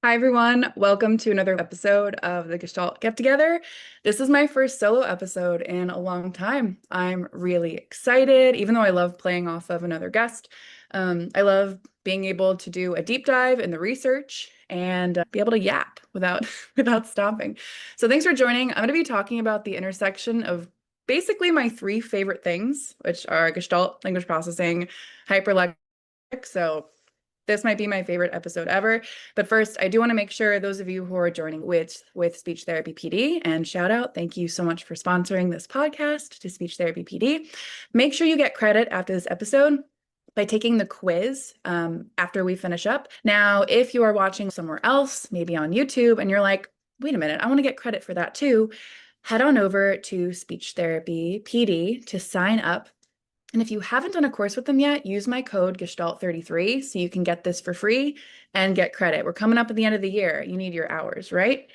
Hi, everyone. Welcome to another episode of the Gestalt Get Together. This is my first solo episode in a long time. I'm really excited, even though I love playing off of another guest. I love being able to do a deep dive in the research and be able to yap without without stopping. So thanks for joining. I'm going to be talking about the intersection of basically my three favorite things, which are Gestalt Language Processing, Hyperlexic. So this might be my favorite episode ever. But first, I do want to make sure those of you who are joining with Speech Therapy PD, and shout out, thank you so much for sponsoring this podcast to Speech Therapy PD. Make sure you get credit after this episode by taking the quiz after we finish up. Now, if you are watching somewhere else, maybe on YouTube, and you're like, wait a minute, I want to get credit for that too, head on over to Speech Therapy PD to sign up. And if you haven't done a course with them yet, use my code Gestalt33 so you can get this for free and get credit. We're coming up at the end of the year. You need your hours, right?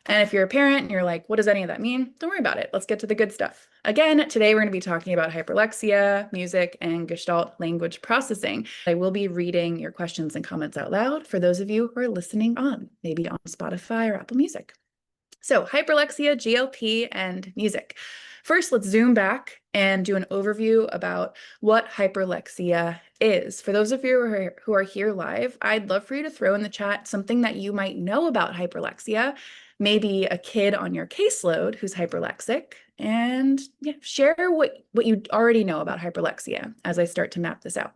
And if you're a parent and you're like, what does any of that mean? Don't worry about it. Let's get to the good stuff. Again, today we're going to be talking about hyperlexia, music, and Gestalt language processing. I will be reading your questions and comments out loud for those of you who are listening on, maybe on Spotify or Apple Music. So hyperlexia, GLP, and music. First, let's zoom back and do an overview about what hyperlexia is. For those of you who are here live, I'd love for you to throw in the chat something that you might know about hyperlexia, maybe a kid on your caseload who's hyperlexic, and share what you already know about hyperlexia as I start to map this out.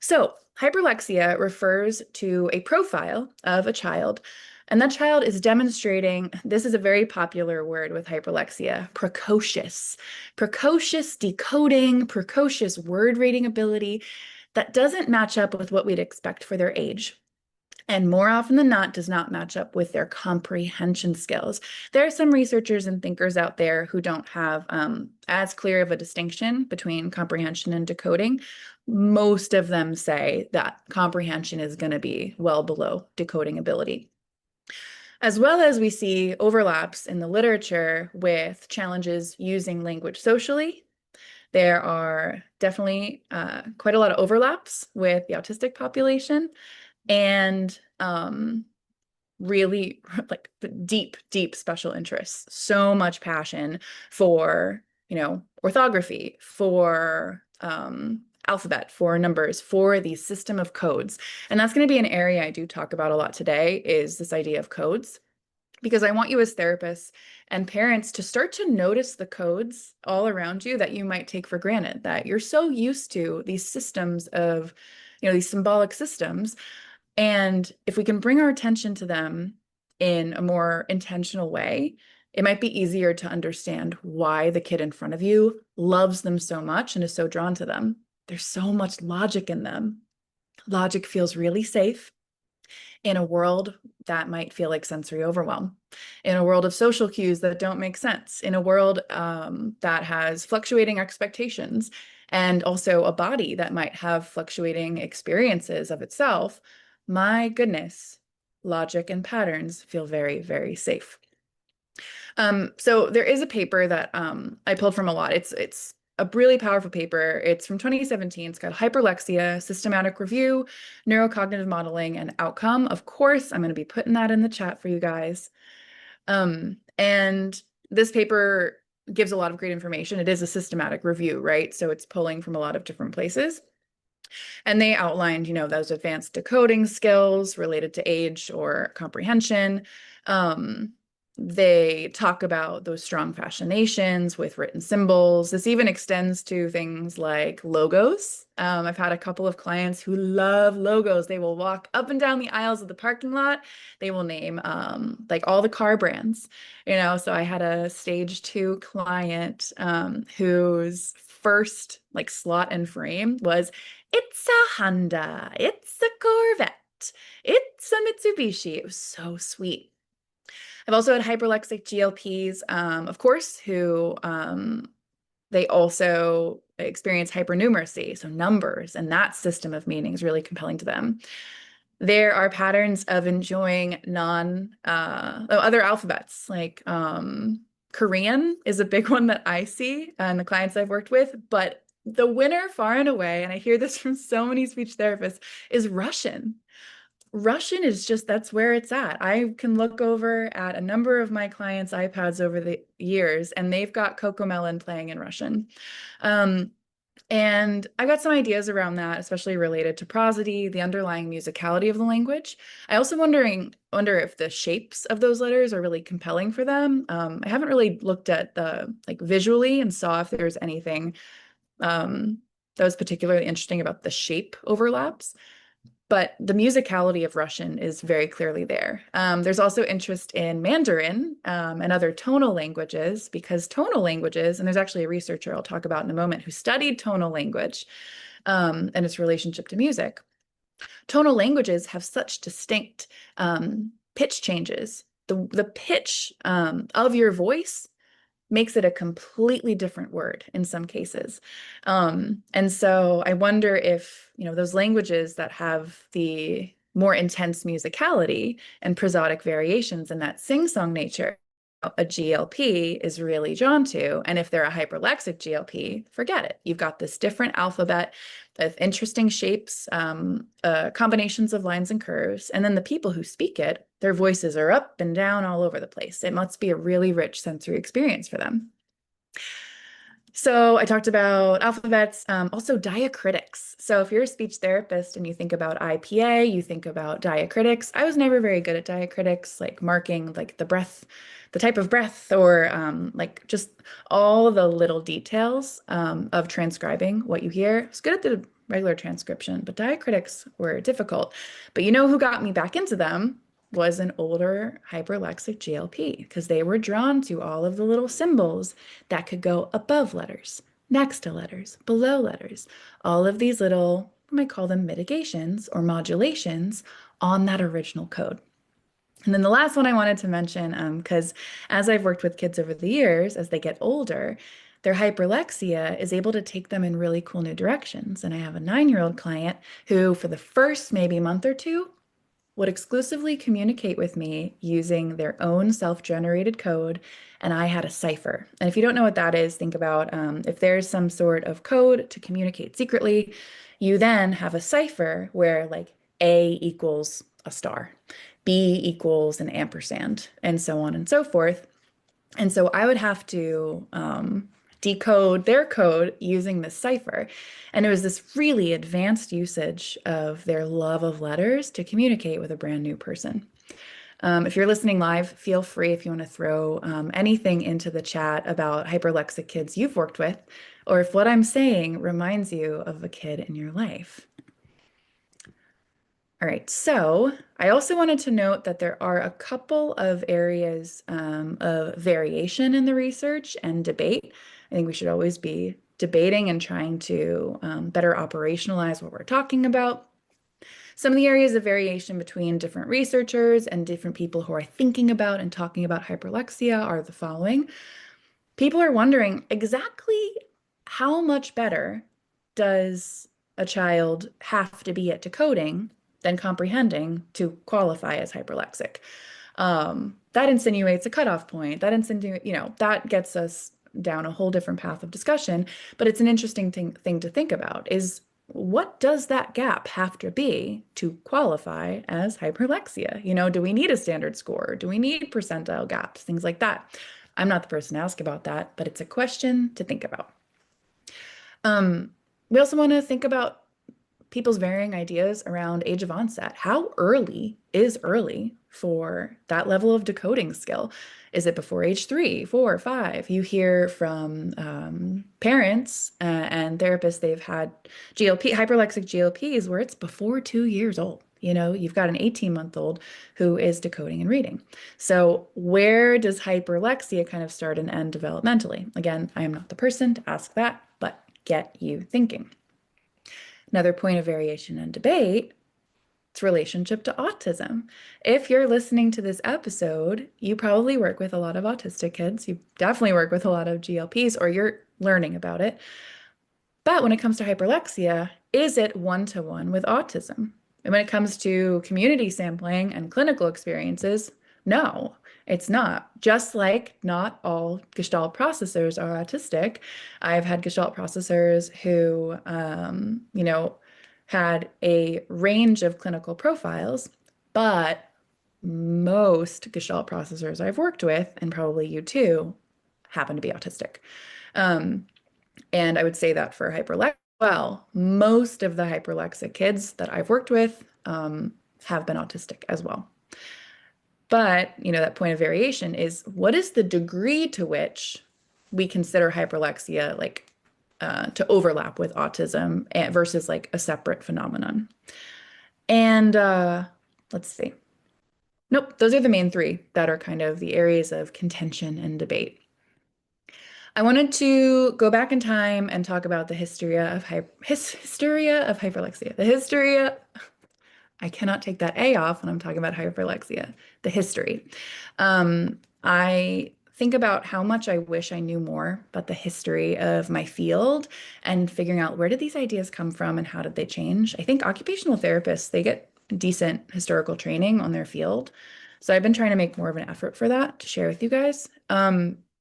So hyperlexia refers to a profile of a child, and that child is demonstrating, this is a very popular word with hyperlexia, precocious decoding, precocious word reading ability that doesn't match up with what we'd expect for their age. And more often than not, does not match up with their comprehension skills. There are some researchers and thinkers out there who don't have as clear of a distinction between comprehension and decoding. Most of them say that comprehension is going to be well below decoding ability. As well as we see overlaps in the literature with challenges using language socially. There are definitely quite a lot of overlaps with the autistic population and really like deep special interests. So much passion for, orthography, for alphabet, for numbers, for the system of codes. And that's going to be an area I do talk about a lot today, is this idea of codes, because I want you as therapists and parents to start to notice the codes all around you that you might take for granted, that you're so used to these systems of, these symbolic systems. And if we can bring our attention to them in a more intentional way, it might be easier to understand why the kid in front of you loves them so much and is so drawn to them. There's so much logic in them. Logic feels really safe in a world that might feel like sensory overwhelm, in a world of social cues that don't make sense, in a world that has fluctuating expectations, and also a body that might have fluctuating experiences of itself. My goodness, logic and patterns feel very, very safe. So there is a paper that I pulled from a lot. It's a really powerful paper. It's from 2017. It's called Hyperlexia, Systematic Review, Neurocognitive Modeling, and Outcome. Of course, I'm going to be putting that in the chat for you guys. And this paper gives a lot of great information. It is a systematic review, right? So it's pulling from a lot of different places. And they outlined, those advanced decoding skills related to age or comprehension. They talk about those strong fascinations with written symbols. This even extends to things like logos. I've had a couple of clients who love logos. They will walk up and down the aisles of the parking lot. They will name like all the car brands, So I had a stage 2 client whose first like slot and frame was, it's a Honda, it's a Corvette, it's a Mitsubishi. It was so sweet. I've also had hyperlexic GLPs, of course, who they also experience hypernumeracy, so numbers, and that system of meaning is really compelling to them. There are patterns of enjoying other alphabets, like Korean is a big one that I see and the clients I've worked with, but the winner far and away, and I hear this from so many speech therapists, is Russian. Russian is just, that's where it's at. I can look over at a number of my clients' iPads over the years, and they've got Cocomelon playing in Russian. Um, and I've got some ideas around that, especially related to prosody, the underlying musicality of the language. I also wonder if the shapes of those letters are really compelling for them. I haven't really looked at the like visually and saw if there's anything that was particularly interesting about the shape overlaps. But the musicality of Russian is very clearly there. There's also interest in Mandarin and other tonal languages, because tonal languages, and there's actually a researcher I'll talk about in a moment who studied tonal language and its relationship to music. Tonal languages have such distinct pitch changes. The pitch of your voice makes it a completely different word in some cases. And so I wonder if, those languages that have the more intense musicality and prosodic variations and that sing-song nature, a GLP is really drawn to. And if they're a hyperlexic GLP, forget it. You've got this different alphabet with interesting shapes, combinations of lines and curves. And then the people who speak it, their voices are up and down all over the place. It must be a really rich sensory experience for them. So I talked about alphabets, also diacritics. So if you're a speech therapist and you think about IPA, you think about diacritics. I was never very good at diacritics, like marking like the breath, the type of breath, or like just all the little details of transcribing what you hear. I was good at the regular transcription, but diacritics were difficult. But you know who got me back into them was an older hyperlexic GLP, because they were drawn to all of the little symbols that could go above letters, next to letters, below letters, all of these little, we might call them mitigations or modulations on that original code. And then the last one I wanted to mention, because as I've worked with kids over the years, as they get older, their hyperlexia is able to take them in really cool new directions. And I have a 9-year-old client who, for the first maybe month or two, would exclusively communicate with me using their own self-generated code, and I had a cipher. And if you don't know what that is, think about if there's some sort of code to communicate secretly, you then have a cipher where like A equals a star, B equals an ampersand, and so on and so forth. And so I would have to decode their code using this cipher. And it was this really advanced usage of their love of letters to communicate with a brand new person. If you're listening live, feel free if you want to throw anything into the chat about hyperlexic kids you've worked with, or if what I'm saying reminds you of a kid in your life. All right, so I also wanted to note that there are a couple of areas of variation in the research and debate. I think we should always be debating and trying to better operationalize what we're talking about. Some of the areas of variation between different researchers and different people who are thinking about and talking about hyperlexia are the following. People are wondering exactly how much better does a child have to be at decoding than comprehending to qualify as hyperlexic. That insinuates a cutoff point. That gets us down a whole different path of discussion. But it's an interesting thing to think about is, what does that gap have to be to qualify as hyperlexia? Do we need a standard score? Do we need percentile gaps? Things like that. I'm not the person to ask about that, but it's a question to think about. We also want to think about people's varying ideas around age of onset. How early is early for that level of decoding skill? Is it before age 3, 4, 5? You hear from parents and therapists, they've had hyperlexic GLPs where it's before 2 years old. You've got an 18-month-old who is decoding and reading. So where does hyperlexia kind of start and end developmentally? Again, I am not the person to ask that, but get you thinking. Another point of variation and debate, its relationship to autism. If you're listening to this episode, you probably work with a lot of autistic kids. You definitely work with a lot of GLPs, or you're learning about it. But when it comes to hyperlexia, is it one-to-one with autism? And when it comes to community sampling and clinical experiences, no, it's not. Just like not all Gestalt processors are autistic. I've had Gestalt processors who, had a range of clinical profiles, But most Gestalt processors I've worked with, and probably you too, happen to be autistic. Um, and I would say that for hyperlexic, well, most of the hyperlexic kids that I've worked with have been autistic as well. But, that point of variation is what is the degree to which we consider hyperlexia like to overlap with autism versus like a separate phenomenon. And let's see. Nope, those are the main three that are kind of the areas of contention and debate. I wanted to go back in time and talk about the hysteria of hyperlexia. The hysteria, I cannot take that A off when I'm talking about hyperlexia, the history. I think about how much I wish I knew more about the history of my field and figuring out where did these ideas come from and how did they change. I think occupational therapists, they get decent historical training on their field. So I've been trying to make more of an effort for that to share with you guys.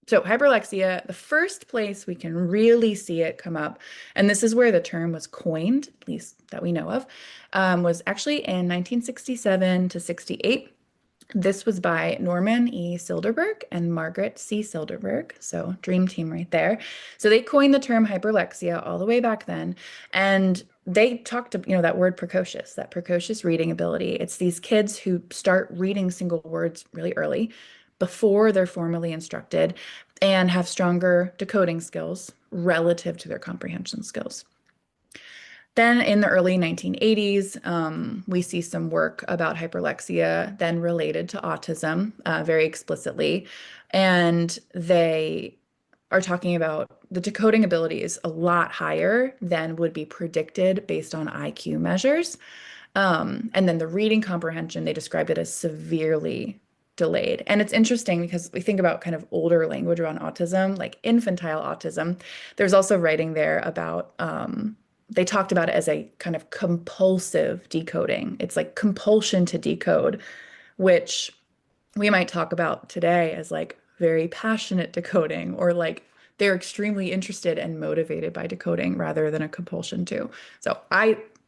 So hyperlexia, the first place we can really see it come up, and this is where the term was coined, at least that we know of, was actually in 1967 to 68. This was by Norman E. Silderberg and Margaret C. Silderberg, so dream team right there. So they coined the term hyperlexia all the way back then, and they talked, that word precocious, that precocious reading ability. It's these kids who start reading single words really early before they're formally instructed and have stronger decoding skills relative to their comprehension skills. Then in the early 1980s, we see some work about hyperlexia then related to autism very explicitly. And they are talking about the decoding ability is a lot higher than would be predicted based on IQ measures. And then the reading comprehension, they described it as severely delayed. And it's interesting because we think about kind of older language around autism, like infantile autism. There's also writing there about they talked about it as a kind of compulsive decoding. It's like compulsion to decode, which we might talk about today as like very passionate decoding, or like they're extremely interested and motivated by decoding rather than a compulsion to. So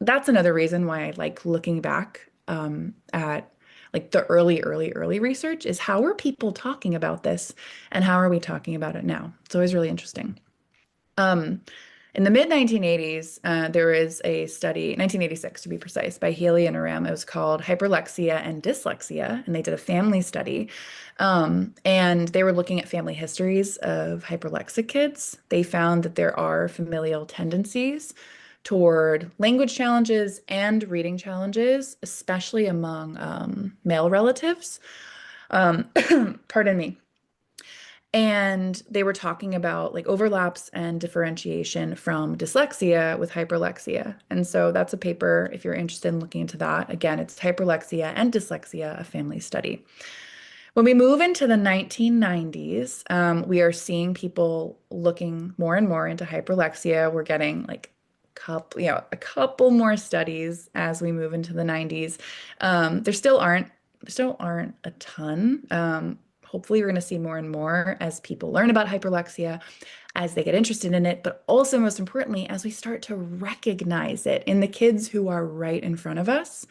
that's another reason why I like looking back at like the early research is how are people talking about this and how are we talking about it now? It's always really interesting. In the mid 1980s, there was a study, 1986 to be precise, by Healy and Aram. It was called Hyperlexia and Dyslexia, and they did a family study. And they were looking at family histories of hyperlexic kids. They found that there are familial tendencies toward language challenges and reading challenges, especially among male relatives. Pardon me. And they were talking about like overlaps and differentiation from dyslexia with hyperlexia. And so that's a paper if you're interested in looking into that. Again, it's Hyperlexia and Dyslexia, a family study. When we move into the 1990s, we are seeing people looking more and more into hyperlexia. We're getting like a couple more studies as we move into the 90s. There still aren't a ton. Hopefully, we're going to see more and more as people learn about hyperlexia, as they get interested in it, but also most importantly, as we start to recognize it in the kids who are right in front of us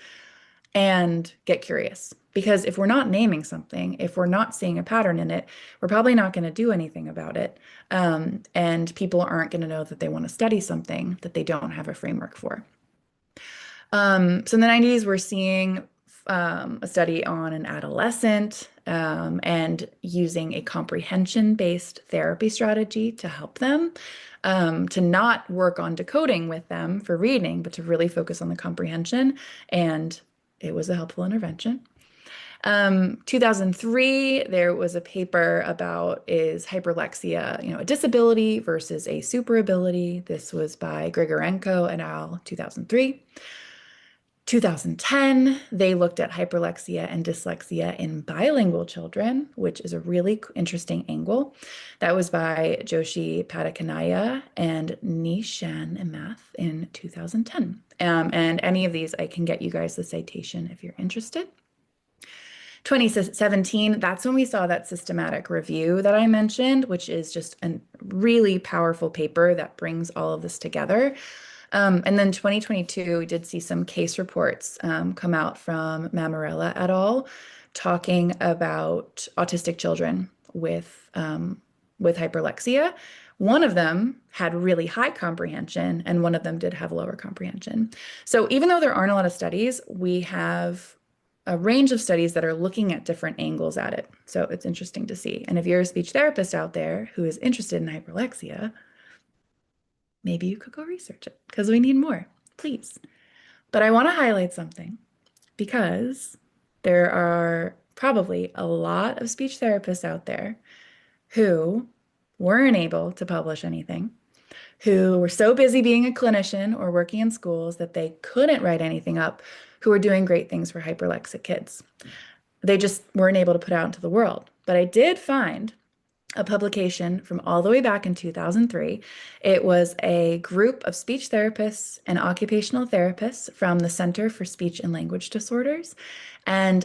and get curious. Because if we're not naming something, if we're not seeing a pattern in it, we're probably not going to do anything about it. And people aren't going to know that they want to study something that they don't have a framework for. So in the 90s, we're seeing a study on an adolescent and using a comprehension-based therapy strategy to help them, to not work on decoding with them for reading, but to really focus on the comprehension. And it was a helpful intervention. 2003, there was a paper about is hyperlexia, a disability versus a superability. This was by Grigorenko et al. 2003. 2010, they looked at hyperlexia and dyslexia in bilingual children, which is a really interesting angle. That was by Joshi Padakanaya and Nishan Imath in 2010. And any of these, I can get you guys the citation if you're interested. 2017, that's when we saw that systematic review that I mentioned, which is just a really powerful paper that brings all of this together. And then 2022, we did see some case reports come out from Mamarella et al. Talking about autistic children with hyperlexia. One of them had really high comprehension, and one of them did have lower comprehension. So even though there aren't a lot of studies, we have a range of studies that are looking at different angles at it. So it's interesting to see. And if you're a speech therapist out there who is interested in hyperlexia, maybe you could go research it because we need more, please. But I want to highlight something because there are probably a lot of speech therapists out there who weren't able to publish anything, who were so busy being a clinician or working in schools that they couldn't write anything up, who were doing great things for hyperlexic kids. They just weren't able to put out into the world. But I did find a publication from all the way back in 2003. It was a group of speech therapists and occupational therapists from the Center for Speech and Language Disorders. And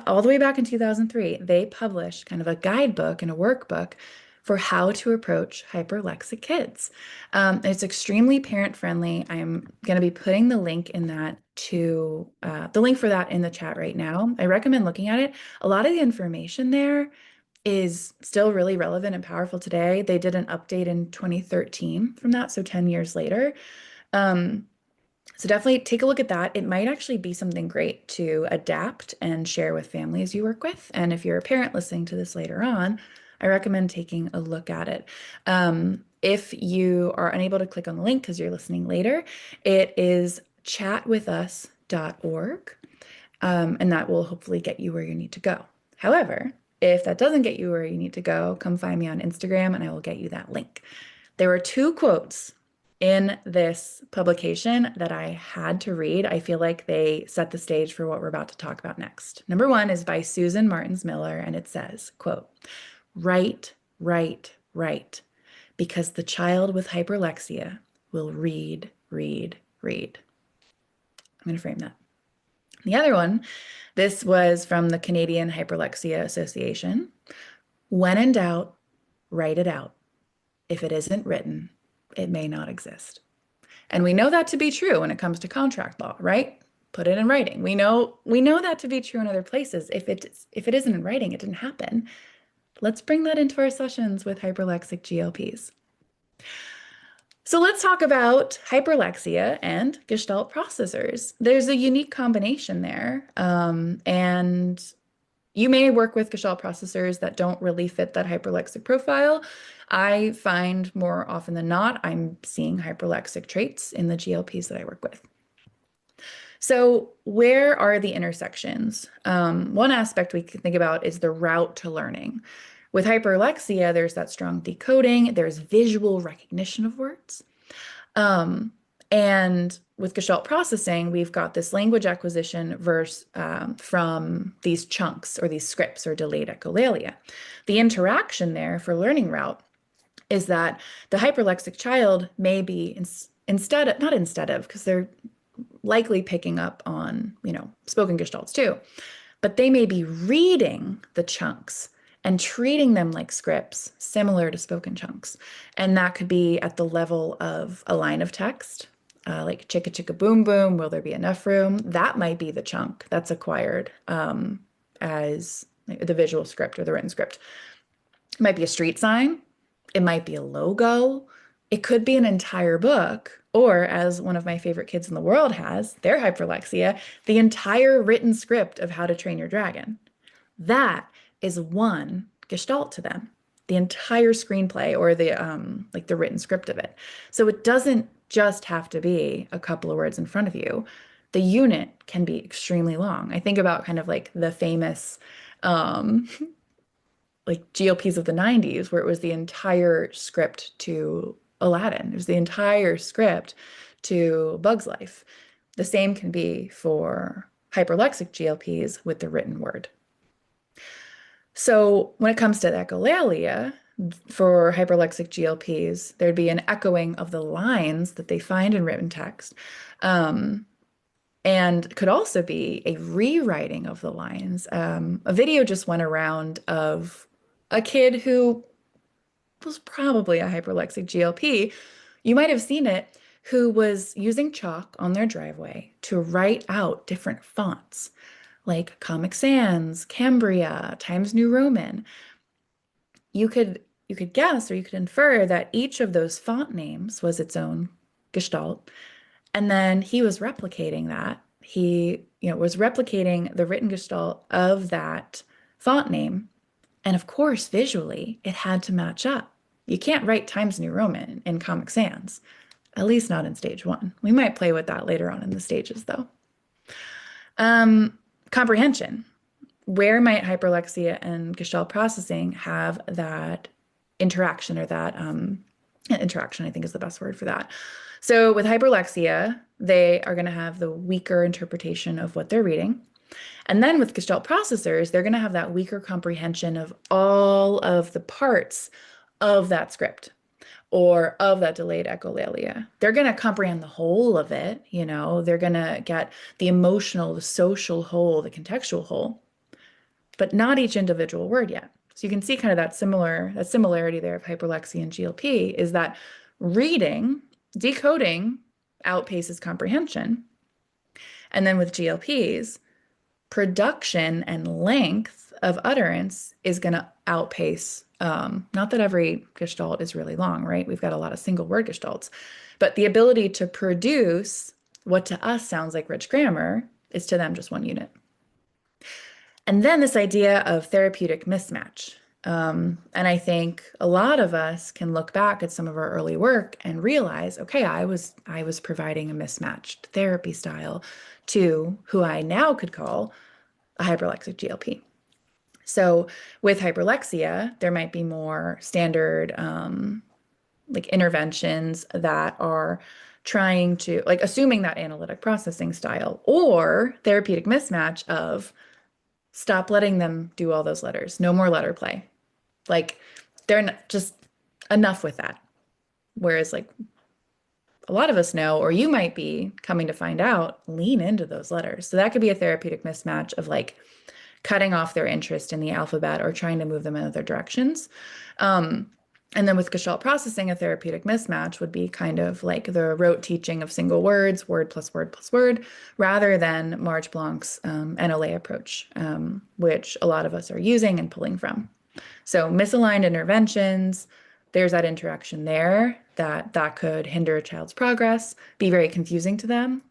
all the way back in 2003, they published kind of a guidebook and a workbook for how to approach hyperlexic kids. It's extremely parent friendly. I'm going to be putting the link in that to the link for that in the chat right now. I recommend looking at it. A lot of the information there is still really relevant and powerful today. They did an update in 2013 from that, so 10 years later. So definitely take a look at that. It might actually be something great to adapt and share with families you work with. And if you're a parent listening to this later on, I recommend taking a look at it. If you are unable to click on the link because you're listening later, it is chatwithus.org, and that will hopefully get you where you need to go. However, if that doesn't get you where you need to go, come find me on Instagram and I will get you that link. There were two quotes in this publication that I had to read. I feel like they set the stage for what we're about to talk about next. Number one is by Susan Martins Miller, and it says, quote, "Write, write, write, because the child with hyperlexia will read, read, read." I'm going to frame that. The other one, this was from the Canadian Hyperlexia Association. "When in doubt, write it out. If it isn't written, it may not exist." And we know that to be true when it comes to contract law, right? Put it in writing. We know that to be true in other places. If it isn't in writing, it didn't happen. Let's bring that into our sessions with hyperlexic GLPs. So let's talk about hyperlexia and Gestalt processors. There's a unique combination there, and you may work with Gestalt processors that don't really fit that hyperlexic profile. I find more often than not, I'm seeing hyperlexic traits in the GLPs that I work with. So where are the intersections? One aspect we can think about is the route to learning. With hyperlexia, there's that strong decoding, there's visual recognition of words. And with Gestalt processing, we've got this language acquisition from these chunks or these scripts or delayed echolalia. The interaction there for learning route is that the hyperlexic child may be not instead of, because they're likely picking up on, spoken gestalts too, but they may be reading the chunks and treating them like scripts similar to spoken chunks. And that could be at the level of a line of text, like chicka chicka boom boom, will there be enough room? That might be the chunk that's acquired as the visual script or the written script. It might be a street sign. It might be a logo. It could be an entire book, or as one of my favorite kids in the world has, their hyperlexia, the entire written script of How to Train Your Dragon. That is one gestalt to them, the entire screenplay or the written script of it. So it doesn't just have to be a couple of words in front of you. The unit can be extremely long. I think about kind of like the famous like GLPs of the 90s, where it was the entire script to Aladdin. It was the entire script to Bug's Life. The same can be for hyperlexic GLPs with the written word. So when it comes to echolalia, for hyperlexic GLPs, there'd be an echoing of the lines that they find in written text, and could also be a rewriting of the lines. A video just went around of a kid who was probably a hyperlexic GLP. You might have seen it, who was using chalk on their driveway to write out different fonts like Comic Sans, Cambria, Times New Roman. You could guess or you could infer that each of those font names was its own gestalt. And then he was replicating that. He, was replicating the written gestalt of that font name. And of course, visually, it had to match up. You can't write Times New Roman in Comic Sans, at least not in stage one. We might play with that later on in the stages, though. Comprehension. Where might hyperlexia and Gestalt processing have that interaction or that interaction, I think is the best word for that. So with hyperlexia, they are going to have the weaker interpretation of what they're reading. And then with Gestalt processors, they're going to have that weaker comprehension of all of the parts of that script or of that delayed echolalia. They're going to comprehend the whole of it, they're going to get the emotional, the social whole, the contextual whole, but not each individual word yet. So you can see kind of that similarity there of hyperlexia and GLP is that reading, decoding outpaces comprehension. And then with GLPs, production and length of utterance is going to outpace, not that every gestalt is really long, right? We've got a lot of single word gestalts, but the ability to produce what to us sounds like rich grammar is to them just one unit. And then this idea of therapeutic mismatch. And I think a lot of us can look back at some of our early work and realize, okay, I was providing a mismatched therapy style to who I now could call a hyperlexic GLP. So with hyperlexia, there might be more standard like interventions that are trying to, like assuming that analytic processing style, or therapeutic mismatch of stop letting them do all those letters. No more letter play. Like they're not, just enough with that. Whereas like a lot of us know, or you might be coming to find out, lean into those letters. So that could be a therapeutic mismatch of like cutting off their interest in the alphabet or trying to move them in other directions. And then with Gestalt processing, a therapeutic mismatch would be kind of like the rote teaching of single words, word plus word plus word, rather than Marge Blanc's NLA approach, which a lot of us are using and pulling from. So misaligned interventions, there's that interaction there that could hinder a child's progress, be very confusing to them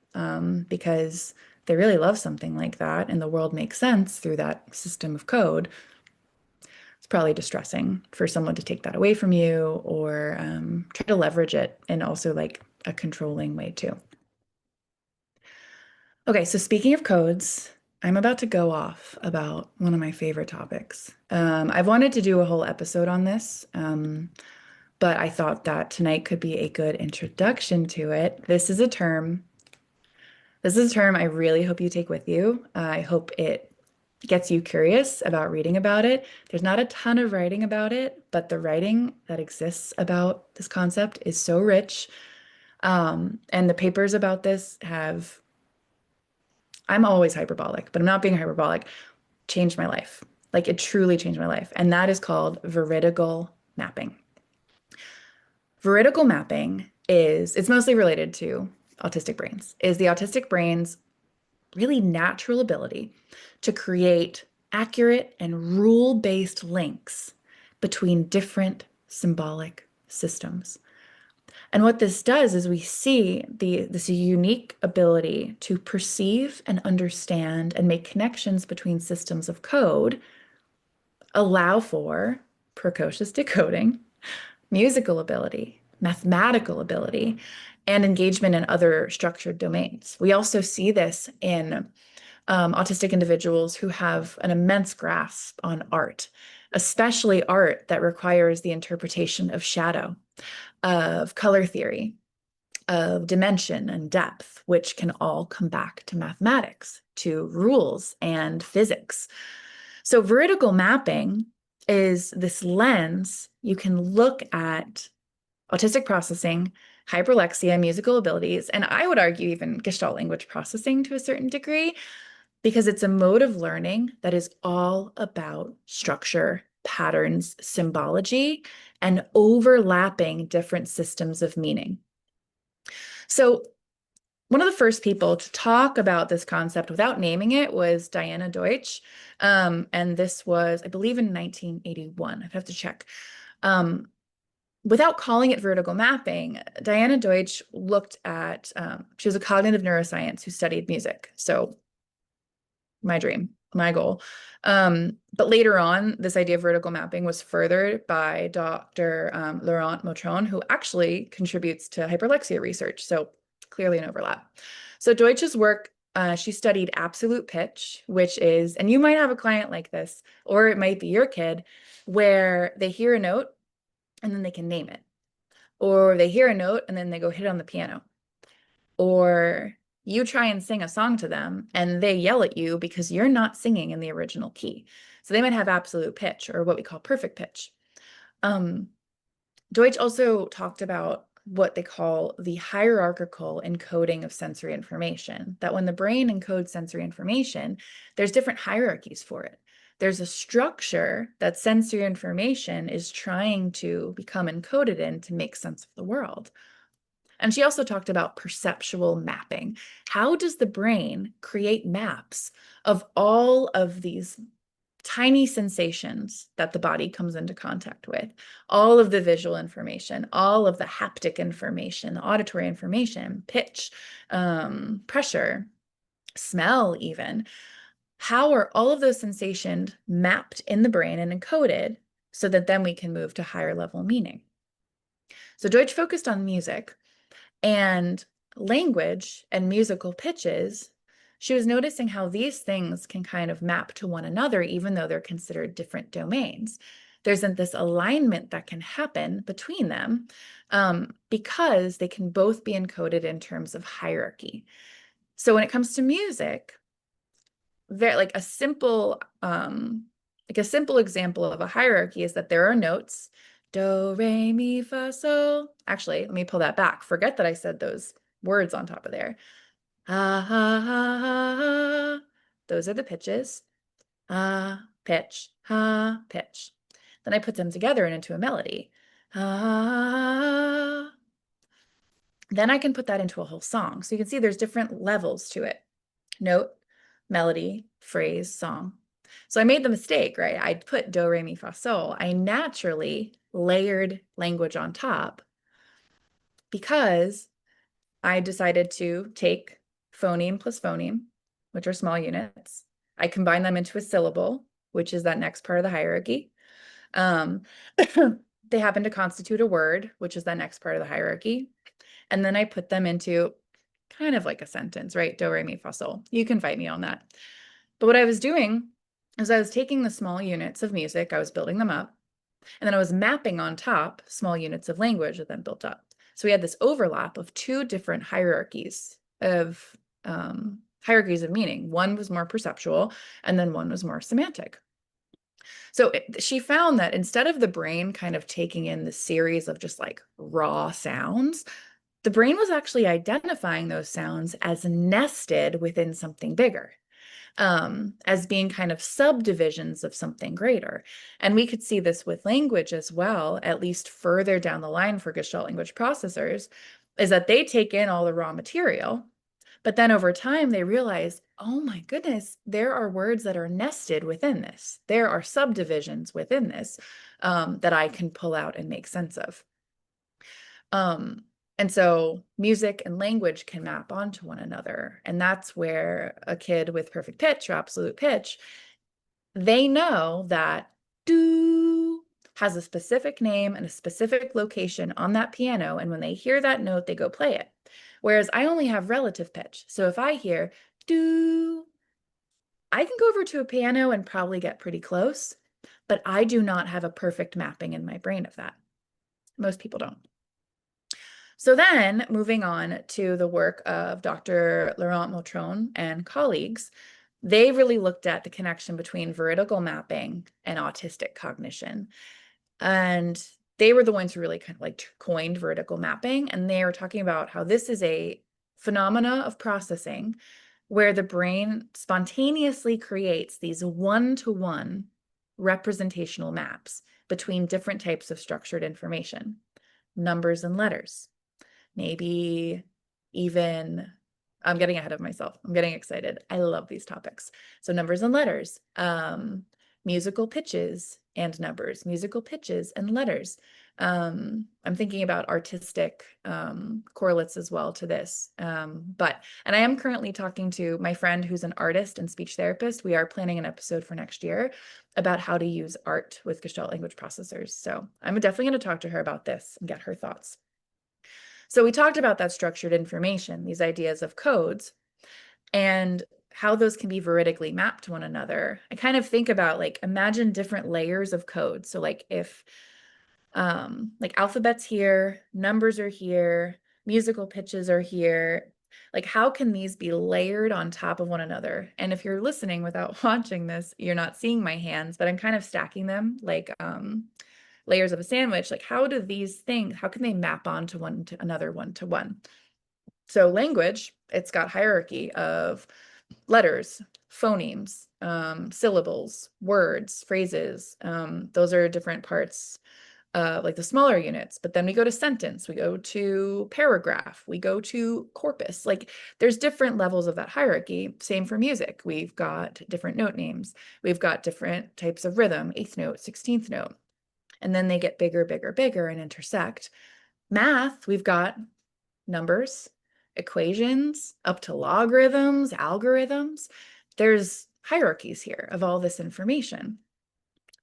because they really love something like that and the world makes sense through that system of code. It's probably distressing for someone to take that away from you or try to leverage it in also like a controlling way too. Okay, so speaking of codes, I'm about to go off about one of my favorite topics. I've wanted to do a whole episode on this, but I thought that tonight could be a good introduction to it. This is a term I really hope you take with you. I hope it gets you curious about reading about it. There's not a ton of writing about it, but the writing that exists about this concept is so rich. And the papers about this have, I'm always hyperbolic, but I'm not being hyperbolic, changed my life. Like it truly changed my life. And that is called veridical mapping. Veridical mapping it's mostly related to autistic brains, is the autistic brain's really natural ability to create accurate and rule-based links between different symbolic systems. And what this does is we see this unique ability to perceive and understand and make connections between systems of code, allow for precocious decoding, musical ability, mathematical ability, and engagement in other structured domains. We also see this in autistic individuals who have an immense grasp on art, especially art that requires the interpretation of shadow, of color theory, of dimension and depth, which can all come back to mathematics, to rules and physics. So veridical mapping is this lens you can look at autistic processing, hyperlexia, musical abilities, and I would argue even Gestalt language processing to a certain degree, because it's a mode of learning that is all about structure, patterns, symbology, and overlapping different systems of meaning. So one of the first people to talk about this concept without naming it was Diana Deutsch. And this was, I believe, in 1981. I'd have to check. Without calling it vertical mapping, Diana Deutsch looked at, she was a cognitive neuroscience who studied music. So my dream, my goal. But later on, this idea of vertical mapping was furthered by Dr. Laurent Motron, who actually contributes to hyperlexia research. So clearly an overlap. So Deutsch's work, she studied absolute pitch, which is, and you might have a client like this, or it might be your kid, where they hear a note and then they can name it. Or they hear a note and then they go hit it on the piano. Or you try and sing a song to them and they yell at you because you're not singing in the original key. So they might have absolute pitch, or what we call perfect pitch. Deutsch also talked about what they call the hierarchical encoding of sensory information, that when the brain encodes sensory information, there's different hierarchies for it. There's a structure that sensory information is trying to become encoded in to make sense of the world. And she also talked about perceptual mapping. How does the brain create maps of all of these tiny sensations that the body comes into contact with, all of the visual information, all of the haptic information, the auditory information, pitch, pressure, smell even. How are all of those sensations mapped in the brain and encoded so that then we can move to higher level meaning? So Deutsch focused on music and language and musical pitches. She was noticing how these things can kind of map to one another, even though they're considered different domains. There's this alignment that can happen between them because they can both be encoded in terms of hierarchy. So when it comes to music, like a simple example of a hierarchy is that there are notes, do, re, mi, fa, sol. Actually, let me pull that back. Forget that I said those words on top of there. Ha, ha, ha, ha, ha. Those are the pitches. Ha, pitch, ha, pitch. Then I put them together and into a melody. Ha. Then I can put that into a whole song. So you can see there's different levels to it. Note, melody, phrase, song. So I made the mistake, right? I put do, re, mi, fa, sol. I naturally layered language on top because I decided to take phoneme plus phoneme, which are small units. I combine them into a syllable, which is that next part of the hierarchy. They happen to constitute a word, which is that next part of the hierarchy. And then I put them into kind of like a sentence, right? Do, re, mi, fa, sol. You can fight me on that. But what I was doing is I was taking the small units of music, I was building them up, and then I was mapping on top small units of language that then built up. So we had this overlap of two different hierarchies of meaning. One was more perceptual, and then one was more semantic. So she found that instead of the brain kind of taking in the series of just like raw sounds, the brain was actually identifying those sounds as nested within something bigger, as being kind of subdivisions of something greater. And we could see this with language as well, at least further down the line for Gestalt language processors, is that they take in all the raw material, but then over time they realize, oh my goodness, there are words that are nested within this. There are subdivisions within this that I can pull out and make sense of. And so music and language can map onto one another. And that's where a kid with perfect pitch or absolute pitch, they know that do has a specific name and a specific location on that piano. And when they hear that note, they go play it. Whereas I only have relative pitch. So if I hear do, I can go over to a piano and probably get pretty close, but I do not have a perfect mapping in my brain of that. Most people don't. So then moving on to the work of Dr. Laurent Motron and colleagues, they really looked at the connection between veridical mapping and autistic cognition. And they were the ones who really kind of like coined veridical mapping. And they were talking about how this is a phenomena of processing where the brain spontaneously creates these one-to-one representational maps between different types of structured information, numbers and letters, maybe even, I'm getting ahead of myself. I'm getting excited. I love these topics. So numbers and letters, musical pitches and numbers, musical pitches and letters. I'm thinking about artistic correlates as well to this. And I am currently talking to my friend who's an artist and speech therapist. We are planning an episode for next year about how to use art with Gestalt language processors. So I'm definitely going to talk to her about this and get her thoughts. So we talked about that structured information, these ideas of codes, and how those can be veridically mapped to one another. I kind of think about like, imagine different layers of code. So like if like alphabets here, numbers are here, musical pitches are here, like how can these be layered on top of one another? And if you're listening without watching this, you're not seeing my hands, but I'm kind of stacking them like layers of a sandwich. Like how do these things, how can they map onto one to another one to one? So language, it's got hierarchy of letters, phonemes, syllables, words, phrases. Those are different parts, like the smaller units. But then we go to sentence, we go to paragraph, we go to corpus. Like there's different levels of that hierarchy. Same for music. We've got different note names. We've got different types of rhythm, 8th note, 16th note. And then they get bigger, bigger, bigger and intersect. Math, we've got numbers, equations, up to logarithms, algorithms. There's hierarchies here of all this information.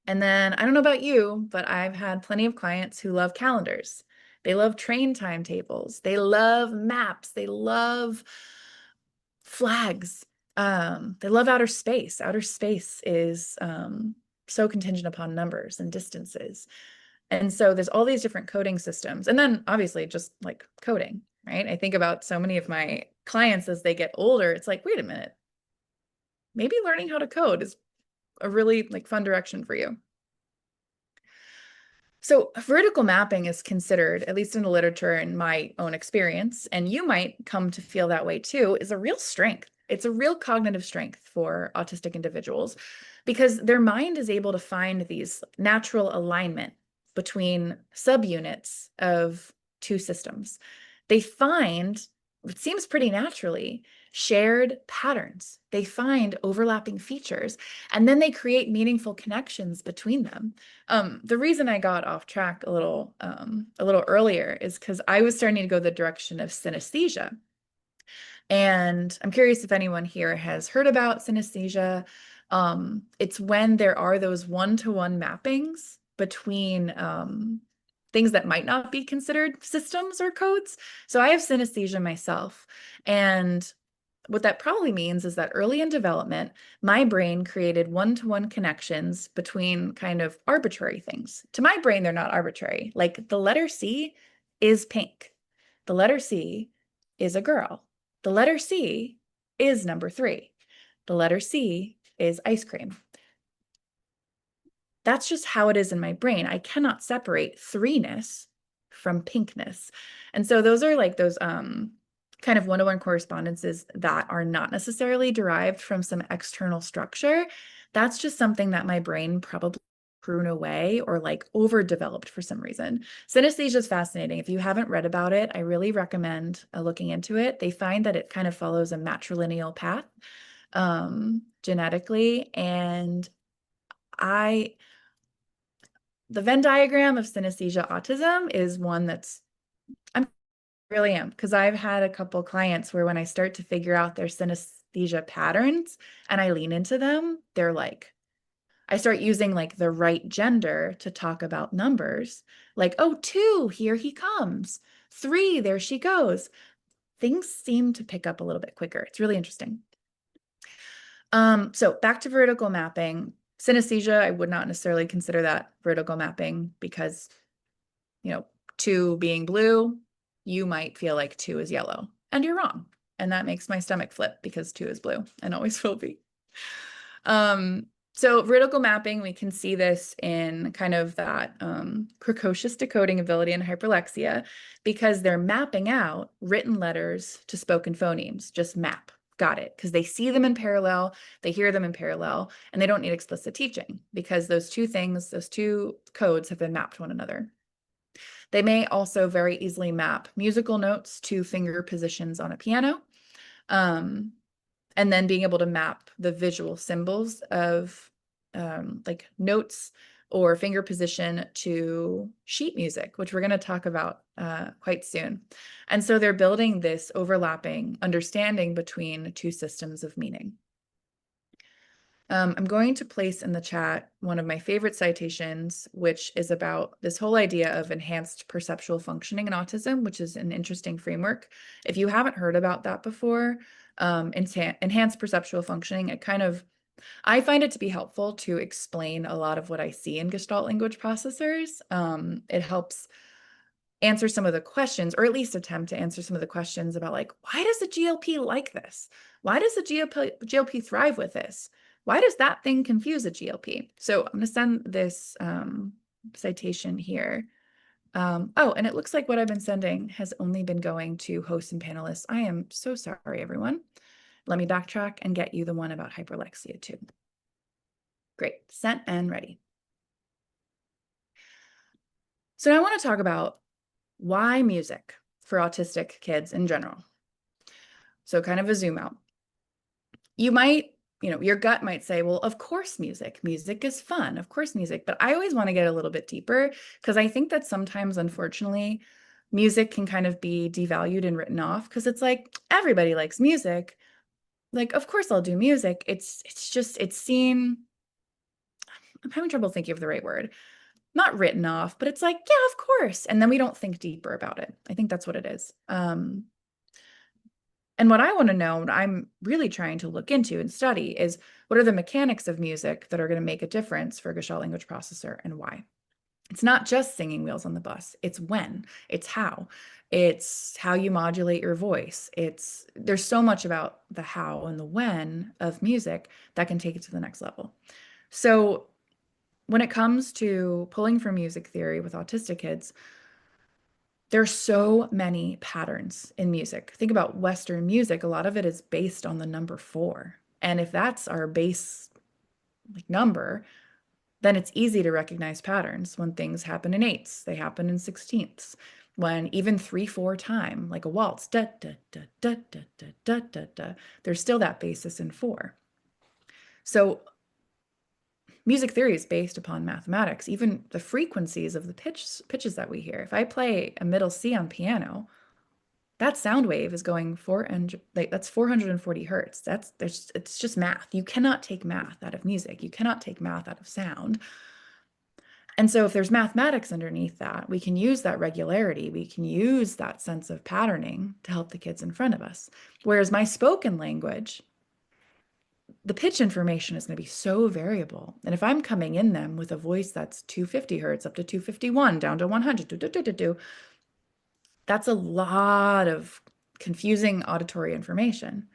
And then I don't know about you, but I've had plenty of clients who love calendars. They love train timetables. They love maps. They love flags. They love outer space. Outer space is so contingent upon numbers and distances. And so there's all these different coding systems. And then obviously just like coding, right? I think about so many of my clients as they get older, it's like, wait a minute, maybe learning how to code is a really like fun direction for you. So vertical mapping is considered, at least in the literature and my own experience, and you might come to feel that way too, is a real strength. It's a real cognitive strength for autistic individuals because their mind is able to find these natural alignment between subunits of two systems. They find, it seems pretty naturally, shared patterns. They find overlapping features, and then they create meaningful connections between them. The reason I got off track a little earlier is because I was starting to go the direction of synesthesia. And I'm curious if anyone here has heard about synesthesia. It's when there are those one-to-one mappings between things that might not be considered systems or codes. So I have synesthesia myself. And what that probably means is that early in development, my brain created one-to-one connections between kind of arbitrary things. To my brain, they're not arbitrary. Like the letter C is pink. The letter C is a girl. The letter C is number 3. The letter C is ice cream. That's just how it is in my brain. I cannot separate threeness from pinkness. And so those are like those kind of one-to-one correspondences that are not necessarily derived from some external structure. That's just something that my brain probably prune away or like overdeveloped for some reason. Synesthesia is fascinating. If you haven't read about it, I really recommend looking into it. They find that it kind of follows a matrilineal path genetically. And the Venn diagram of synesthesia autism is one that's, I really am, because I've had a couple clients where when I start to figure out their synesthesia patterns and I lean into them, they're like, I start using like the right gender to talk about numbers, like, oh, 2, here he comes. 3, there she goes. Things seem to pick up a little bit quicker. It's really interesting. So back to vertical mapping. Synesthesia, I would not necessarily consider that vertical mapping because, 2 being blue, you might feel like 2 is yellow, and you're wrong. And that makes my stomach flip because 2 is blue and always will be. So vertical mapping, we can see this in kind of that precocious decoding ability in hyperlexia because they're mapping out written letters to spoken phonemes, just map. Got it. Because they see them in parallel, they hear them in parallel, and they don't need explicit teaching because those two things, those two codes have been mapped to one another. They may also very easily map musical notes to finger positions on a piano, and then being able to map the visual symbols of like notes or finger position to sheet music, which we're going to talk about quite soon. And so they're building this overlapping understanding between two systems of meaning. I'm going to place in the chat one of my favorite citations, which is about this whole idea of enhanced perceptual functioning in autism, which is an interesting framework. If you haven't heard about that before, enhanced perceptual functioning, I find it to be helpful to explain a lot of what I see in Gestalt language processors. It helps answer some of the questions, or at least attempt to answer some of the questions about like, why does the GLP like this? Why does the GLP thrive with this? Why does that thing confuse a GLP? So I'm going to send this citation here. Oh, and it looks like what I've been sending has only been going to hosts and panelists. I am so sorry, everyone. Let me backtrack and get you the one about hyperlexia too. Great, sent and ready. So now I want to talk about why music for autistic kids in general. So kind of a zoom out. You might, your gut might say, well, of course music. Music is fun. Of course music. But I always want to get a little bit deeper because I think that sometimes, unfortunately, music can kind of be devalued and written off because it's like, everybody likes music. Like, of course I'll do music. It's seen, I'm having trouble thinking of the right word. Not written off, but it's like, yeah, of course. And then we don't think deeper about it. I think that's what it is. And what I want to know, what I'm really trying to look into and study is what are the mechanics of music that are going to make a difference for a Gestalt language processor and why. It's not just singing wheels on the bus. It's when, it's how you modulate your voice. There's so much about the how and the when of music that can take it to the next level. So when it comes to pulling from music theory with autistic kids, there's so many patterns in music. Think about Western music. A lot of it is based on the number 4. And if that's our base number, then it's easy to recognize patterns when things happen in eighths, they happen in sixteenths. When even 3/4 time, like a waltz, da da da da da da da da da, there's still that basis in 4. So music theory is based upon mathematics, even the frequencies of the pitches that we hear. If I play a middle C on piano, that sound wave is going 400, that's 440 hertz. It's just math. You cannot take math out of music. You cannot take math out of sound. And so if there's mathematics underneath that, we can use that regularity. We can use that sense of patterning to help the kids in front of us. Whereas my spoken language, the pitch information is going to be so variable. And if I'm coming in them with a voice that's 250 hertz up to 251, down to 100, that's a lot of confusing auditory information.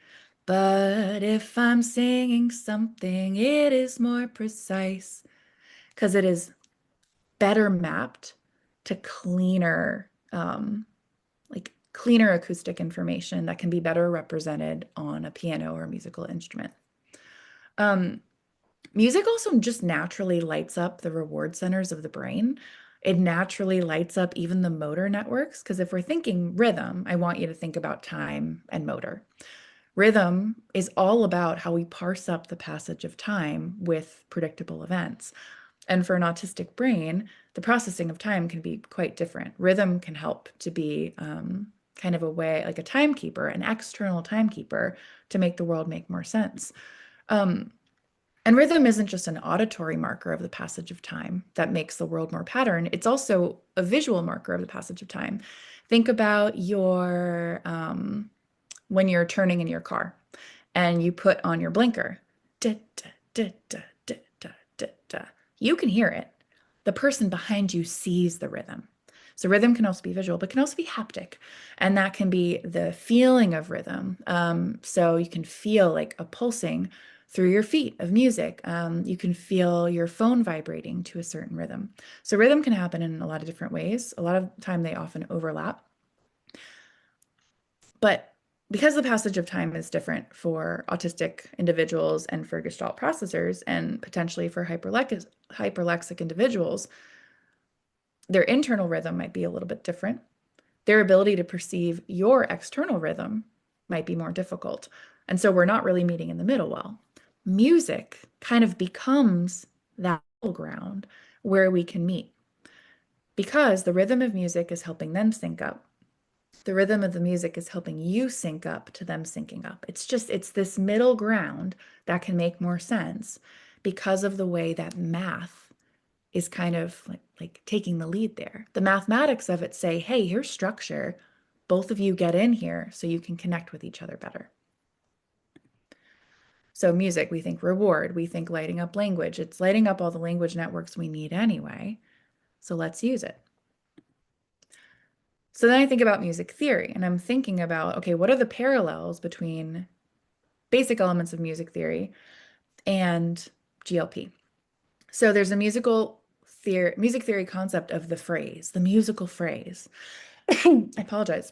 But if I'm singing something, it is more precise because it is better mapped to cleaner acoustic information that can be better represented on a piano or a musical instrument. Music also just naturally lights up the reward centers of the brain. It naturally lights up even the motor networks, because if we're thinking rhythm, I want you to think about time and motor. Rhythm is all about how we parse up the passage of time with predictable events. And for an autistic brain, the processing of time can be quite different. Rhythm can help to be kind of a way, like a timekeeper, an external timekeeper to make the world make more sense. And rhythm isn't just an auditory marker of the passage of time that makes the world more pattern. It's also a visual marker of the passage of time. Think about when you're turning in your car and you put on your blinker. Da, da, da, da, da, da, da, da. You can hear it. The person behind you sees the rhythm. So rhythm can also be visual, but can also be haptic. And that can be the feeling of rhythm. So you can feel like a pulsing through your feet of music. You can feel your phone vibrating to a certain rhythm. So rhythm can happen in a lot of different ways. A lot of time they often overlap. But because the passage of time is different for autistic individuals and for Gestalt processors and potentially for hyperlexic individuals, Their internal rhythm might be a little bit different. Their ability to perceive your external rhythm might be more difficult. And so we're not really meeting in the middle well. Music kind of becomes that middle ground where we can meet because the rhythm of music is helping them sync up. The rhythm of the music is helping you sync up to them syncing up. It's this middle ground that can make more sense because of the way that math is kind of like taking the lead there. The mathematics of it say, hey, here's structure. Both of you get in here so you can connect with each other better. So music, we think reward, we think lighting up language. It's lighting up all the language networks we need anyway. So let's use it. So then I think about music theory and I'm thinking about, okay, what are the parallels between basic elements of music theory and GLP? So there's a music theory concept of the phrase, the musical phrase. I apologize.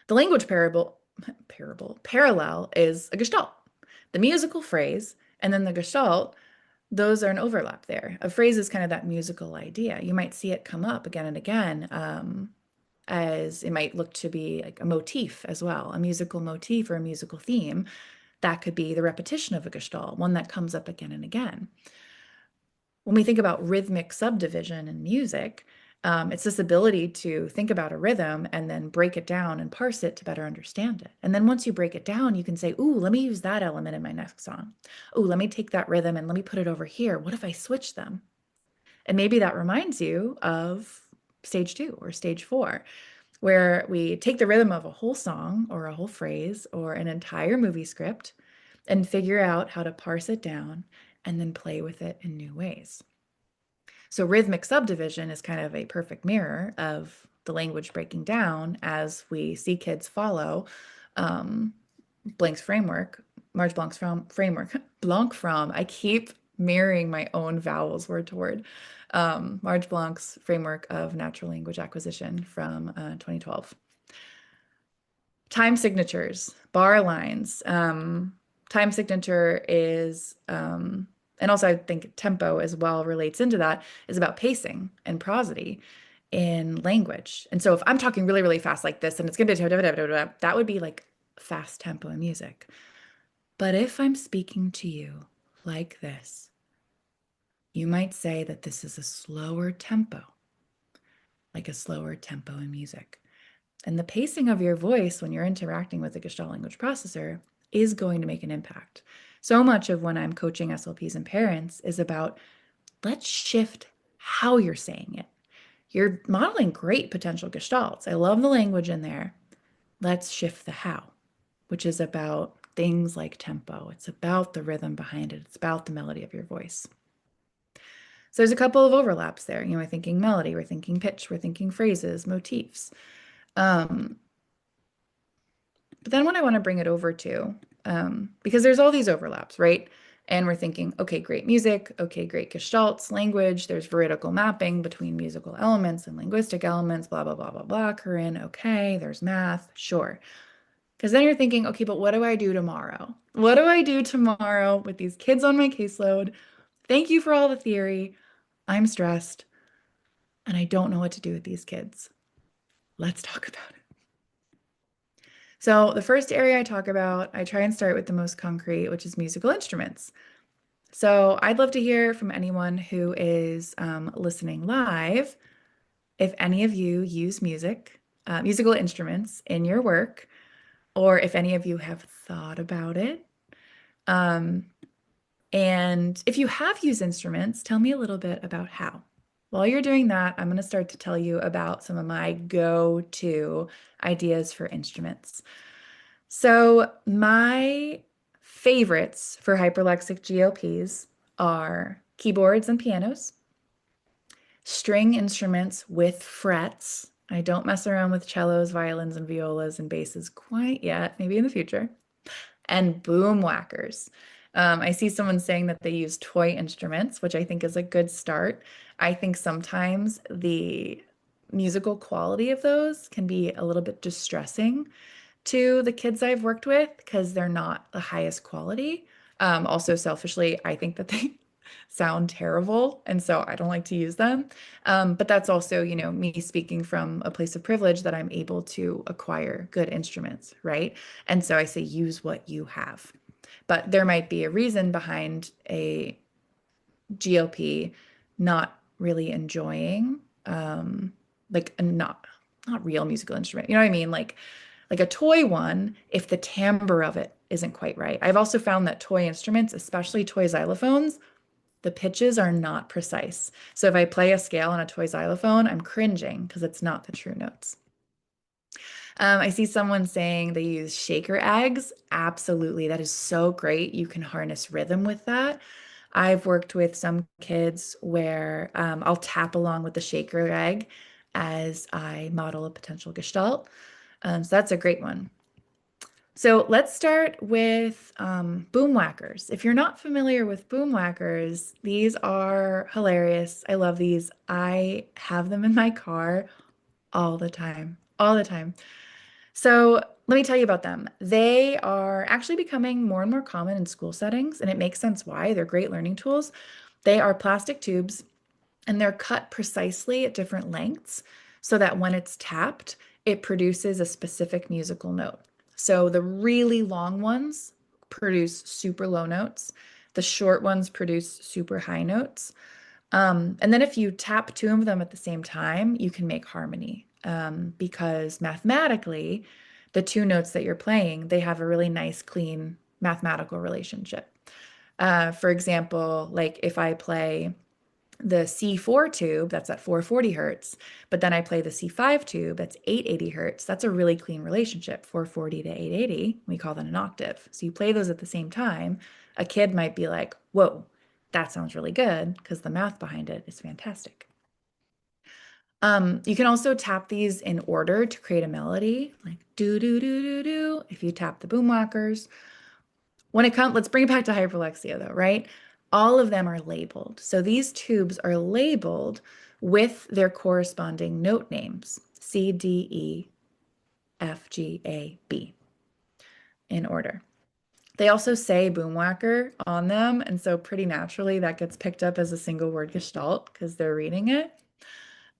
The language parallel is a gestalt. The musical phrase and then the gestalt, those are an overlap there. A phrase is kind of that musical idea. You might see it come up again and again, as it might look to be like a motif as well, a musical motif or a musical theme. That could be the repetition of a gestalt, one that comes up again and again. When we think about rhythmic subdivision in music, it's this ability to think about a rhythm and then break it down and parse it to better understand it. And then once you break it down, you can say, ooh, let me use that element in my next song. Ooh, let me take that rhythm and let me put it over here. What if I switch them? And maybe that reminds you of stage 2 or stage 4, where we take the rhythm of a whole song or a whole phrase or an entire movie script and figure out how to parse it down and then play with it in new ways. So rhythmic subdivision is kind of a perfect mirror of the language breaking down as we see kids follow Blank's framework, Marge Blank's framework. I keep mirroring my own vowels word to word. Marge Blank's framework of natural language acquisition from 2012. Time signatures, bar lines. Time signature is, and also I think tempo as well relates into that, is about pacing and prosody in language. And so if I'm talking really, really fast like this, and it's gonna be that would be like fast tempo in music. But if I'm speaking to you like this, you might say that this is a slower tempo, like a slower tempo in music. And the pacing of your voice when you're interacting with the Gestalt language processor is going to make an impact. So much of when I'm coaching SLPs and parents is about, let's shift how you're saying it. You're modeling great potential gestalts. I love the language in there. Let's shift the how, which is about things like tempo. It's about the rhythm behind it. It's about the melody of your voice. So there's a couple of overlaps there. We're thinking melody, we're thinking pitch, we're thinking phrases, motifs. But then what I want to bring it over to, because there's all these overlaps, right? And we're thinking, okay, great music, okay, great gestalts, language, there's veridical mapping between musical elements and linguistic elements, blah, blah, blah, blah, blah, Corinne, okay, there's math, sure. Because then you're thinking, okay, but what do I do tomorrow? What do I do tomorrow with these kids on my caseload? Thank you for all the theory. I'm stressed and I don't know what to do with these kids. Let's talk about it. So the first area I talk about, I try and start with the most concrete, which is musical instruments. So I'd love to hear from anyone who is listening live, if any of you use musical instruments in your work, or if any of you have thought about it. And if you have used instruments, tell me a little bit about how. While you're doing that, I'm going to start to tell you about some of my go-to ideas for instruments. So my favorites for hyperlexic GLPs are keyboards and pianos, string instruments with frets. I don't mess around with cellos, violins, and violas and basses quite yet, maybe in the future, and boom whackers. I see someone saying that they use toy instruments, which I think is a good start. I think sometimes the musical quality of those can be a little bit distressing to the kids I've worked with because they're not the highest quality. Also, selfishly, I think that sound terrible, and so I don't like to use them. But that's also, me speaking from a place of privilege that I'm able to acquire good instruments, right? And so I say use what you have. But there might be a reason behind a GLP not really enjoying like a not real musical instrument. You know what I mean? Like a toy one, if the timbre of it isn't quite right. I've also found that toy instruments, especially toy xylophones, the pitches are not precise. So if I play a scale on a toy xylophone, I'm cringing because it's not the true notes. I see someone saying they use shaker eggs. Absolutely. That is so great. You can harness rhythm with that. I've worked with some kids where I'll tap along with the shaker egg as I model a potential gestalt. So that's a great one. So let's start with boom whackers. If you're not familiar with boom whackers, these are hilarious. I love these. I have them in my car all the time, all the time. So let me tell you about them. They are actually becoming more and more common in school settings, and it makes sense why. They're great learning tools. They are plastic tubes and they're cut precisely at different lengths so that when it's tapped, it produces a specific musical note. So the really long ones produce super low notes. The short ones produce super high notes. And then if you tap two of them at the same time, you can make harmony because mathematically, the two notes that you're playing, they have a really nice, clean mathematical relationship. For example, like if I play the C4 tube, that's at 440 hertz, but then I play the C5 tube, that's 880 hertz. That's a really clean relationship, 440 to 880. We call that an octave. So you play those at the same time. A kid might be like, whoa, that sounds really good because the math behind it is fantastic. You can also tap these in order to create a melody, like do do do do do. If you tap the boom whackers, when it comes, let's bring it back to hyperlexia though, right? All of them are labeled. So these tubes are labeled with their corresponding note names, C, D, E, F, G, A, B, in order. They also say boomwhacker on them, and so pretty naturally that gets picked up as a single word gestalt because they're reading it.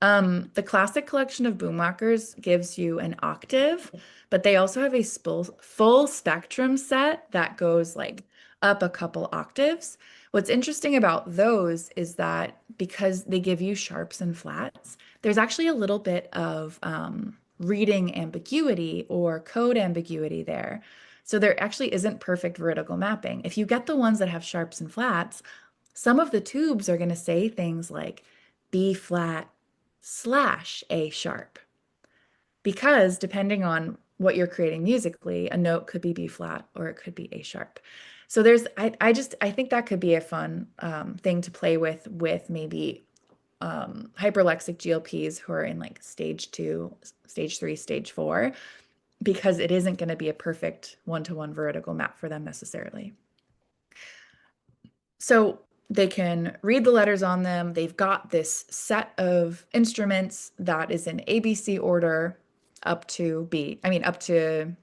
The classic collection of boomwhackers gives you an octave, but they also have a full spectrum set that goes like up a couple octaves. What's interesting about those is that because they give you sharps and flats, there's actually a little bit of reading ambiguity or code ambiguity there. So there actually isn't perfect vertical mapping. If you get the ones that have sharps and flats, some of the tubes are going to say things like B flat slash A sharp, because depending on what you're creating musically, a note could be B flat or it could be A sharp. So I think that could be a fun thing to play with maybe hyperlexic GLPs who are in like stage 2, stage 3, stage 4, because it isn't going to be a perfect one-to-one vertical map for them necessarily. So they can read the letters on them. They've got this set of instruments that is in ABC order up to up to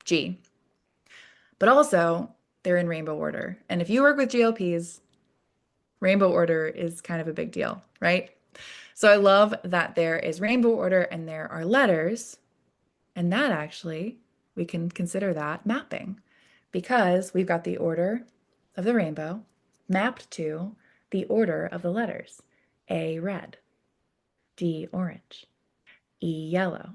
G. But also they're in rainbow order. And if you work with GLPs, rainbow order is kind of a big deal, right? So I love that there is rainbow order and there are letters, and that actually we can consider that mapping because we've got the order of the rainbow mapped to the order of the letters. A red, D orange, E yellow,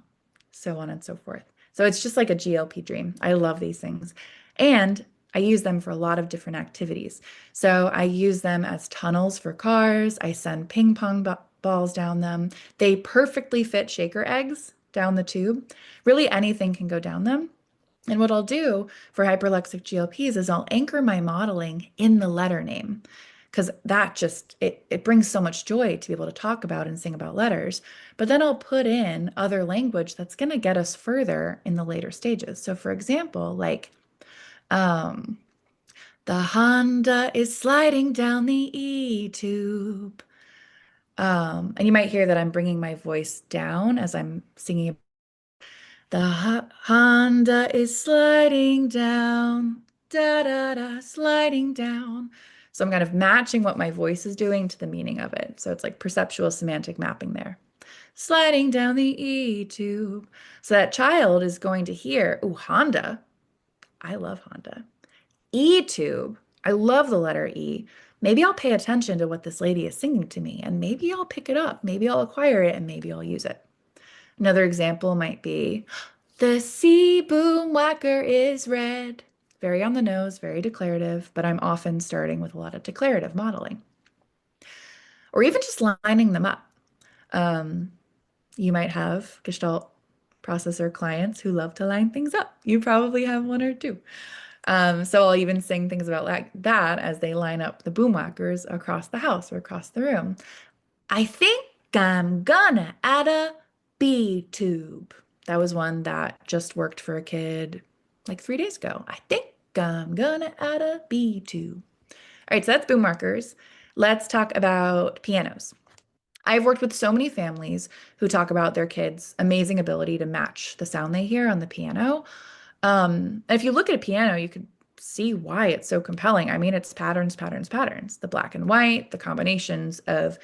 so on and so forth. So it's just like a GLP dream. I love these things. And I use them for a lot of different activities. So I use them as tunnels for cars. I send ping pong balls down them. They perfectly fit shaker eggs down the tube. Really anything can go down them. And what I'll do for hyperlexic GLPs is I'll anchor my modeling in the letter name because that just it brings so much joy to be able to talk about and sing about letters. But then I'll put in other language that's going to get us further in the later stages. So for example, like um, the Honda is sliding down the E tube. And you might hear that I'm bringing my voice down as I'm singing. The Honda is sliding down, da da da, sliding down. So I'm kind of matching what my voice is doing to the meaning of it. So it's like perceptual semantic mapping there. Sliding down the E tube. So that child is going to hear, ooh, Honda. I love Honda. E tube. I love the letter E. Maybe I'll pay attention to what this lady is singing to me, and maybe I'll pick it up. Maybe I'll acquire it, and maybe I'll use it. Another example might be the C boom whacker is red. Very on the nose, very declarative, but I'm often starting with a lot of declarative modeling. Or even just lining them up. Um, you might have Gestalt processor clients who love to line things up. You probably have one or two. So I'll even sing things about like that as they line up the boom whackers across the house or across the room. I think I'm gonna add a B tube. That was one that just worked for a kid like 3 days ago. I think I'm gonna add a B tube. All right, so that's boom markers. Let's talk about pianos. I've worked with so many families who talk about their kids' amazing ability to match the sound they hear on the piano. And if you look at a piano, you could see why it's so compelling. I mean, it's patterns, patterns, patterns. The black and white, the combinations of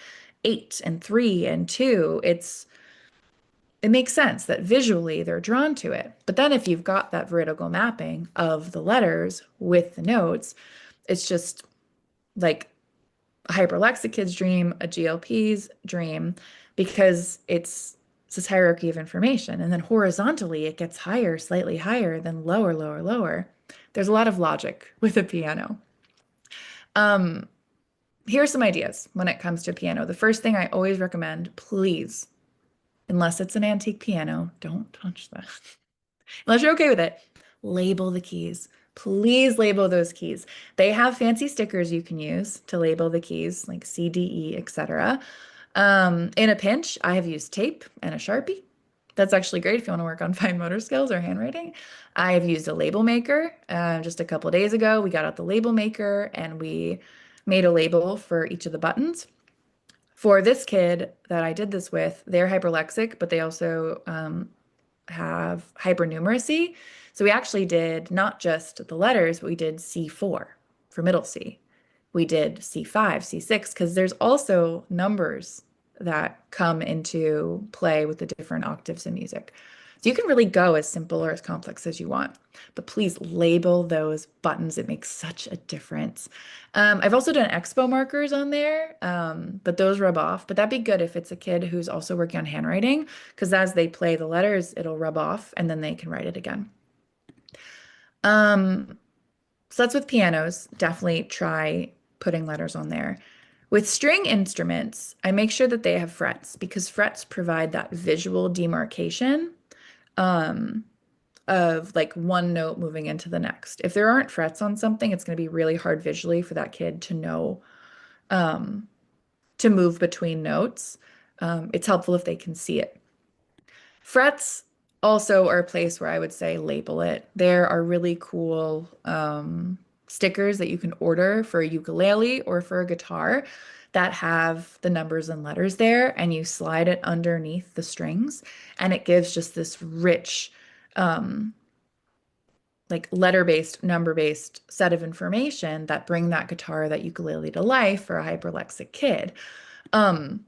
8 and 3 and 2. It makes sense that visually they're drawn to it. But then if you've got that veridical mapping of the letters with the notes, it's just like a hyperlexic kid's dream, a GLP's dream, because it's this hierarchy of information. And then horizontally, it gets higher, slightly higher, then lower, lower, lower. There's a lot of logic with a piano. Um, Here's some ideas when it comes to piano. The first thing I always recommend, please, unless it's an antique piano, don't touch that. Unless you're okay with it, label the keys. Please label those keys. They have fancy stickers you can use to label the keys, like C, D, E, etc. In a pinch, I have used tape and a Sharpie. That's actually great if you want to work on fine motor skills or handwriting. I have used a label maker. Just a couple days ago, we got out the label maker and we made a label for each of the buttons. For this kid that I did this with, they're hyperlexic, but they also have hypernumeracy. So we actually did not just the letters, but we did C4 for middle C. We did C5, C6, because there's also numbers that come into play with the different octaves in music. So you can really go as simple or as complex as you want, but please label those buttons. It makes such a difference. I've also done expo markers on there, but those rub off. But that'd be good if it's a kid who's also working on handwriting, because as they play the letters, it'll rub off and then they can write it again. So that's with pianos. Definitely try putting letters on there. With string instruments, I make sure that they have frets because frets provide that visual demarcation um, of like one note moving into the next. If there aren't frets on something, it's going to be really hard visually for that kid to know um, to move between notes. It's helpful if they can see it. Frets also are a place where I would say label it. There are really cool stickers that you can order for a ukulele or for a guitar that have the numbers and letters there, and you slide it underneath the strings, and it gives just this rich, um, like letter-based, number-based set of information that bring that guitar, that ukulele to life for a hyperlexic kid. Um,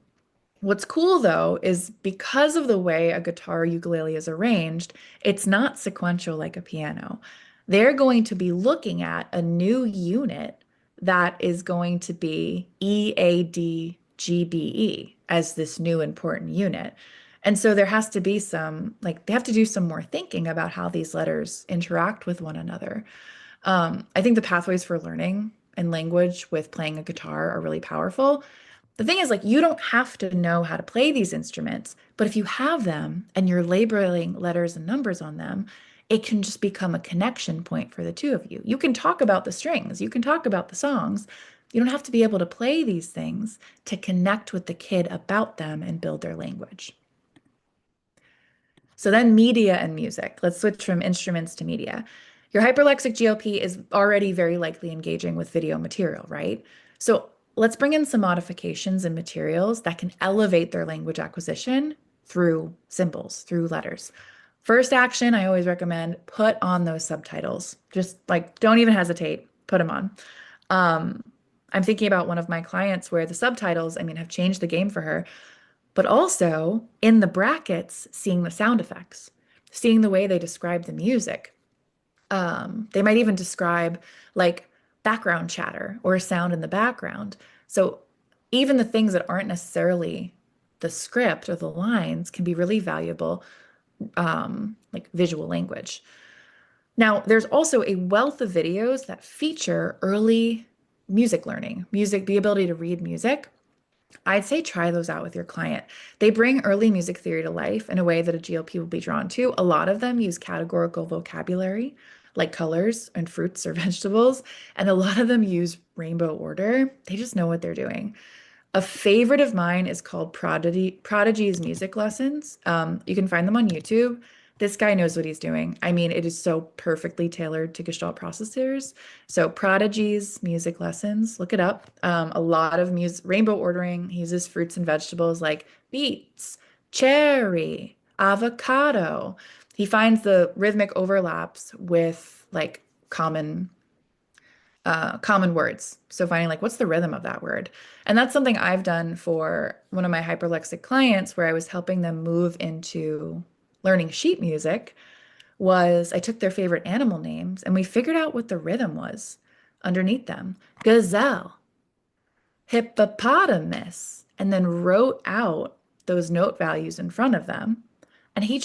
What's cool though is because of the way a guitar ukulele is arranged, it's not sequential like a piano. They're going to be looking at a new unit that is going to be EADGBE as this new important unit. And so there has to be some, like, they have to do some more thinking about how these letters interact with one another. I think the pathways for learning and language with playing a guitar are really powerful. The thing is, like, you don't have to know how to play these instruments, but if you have them and you're labeling letters and numbers on them, it can just become a connection point for the two of you. You can talk about the strings, you can talk about the songs. You don't have to be able to play these things to connect with the kid about them and build their language. So then media and music. Let's switch from instruments to media. Your hyperlexic GLP is already very likely engaging with video material, right? So let's bring in some modifications and materials that can elevate their language acquisition through symbols, through letters. First action, I always recommend put on those subtitles. Just like don't even hesitate, put them on. Um, I'm thinking about one of my clients where the subtitles, I mean, have changed the game for her, but also in the brackets, seeing the sound effects, seeing the way they describe the music. They might even describe like background chatter or a sound in the background. So even the things that aren't necessarily the script or the lines can be really valuable, like visual language. Now, there's also a wealth of videos that feature early music learning, music, the ability to read music. I'd say try those out with your client. They bring early music theory to life in a way that a GLP will be drawn to. A lot of them use categorical vocabulary, like colors and fruits or vegetables, and a lot of them use rainbow order. They just know what they're doing. A favorite of mine is called Prodigy's Music Lessons. You can find them on YouTube. This guy knows what he's doing. I mean, it is so perfectly tailored to Gestalt processors. So Prodigy's Music Lessons, look it up. A lot of music, rainbow ordering. He uses fruits and vegetables like beets, cherry, avocado. He finds the rhythmic overlaps with like common words. So finding like what's the rhythm of that word. And that's something I've done for one of my hyperlexic clients where I was helping them move into learning sheet music was I took their favorite animal names and we figured out what the rhythm was underneath them. Gazelle, hippopotamus, and then wrote out those note values in front of them. And he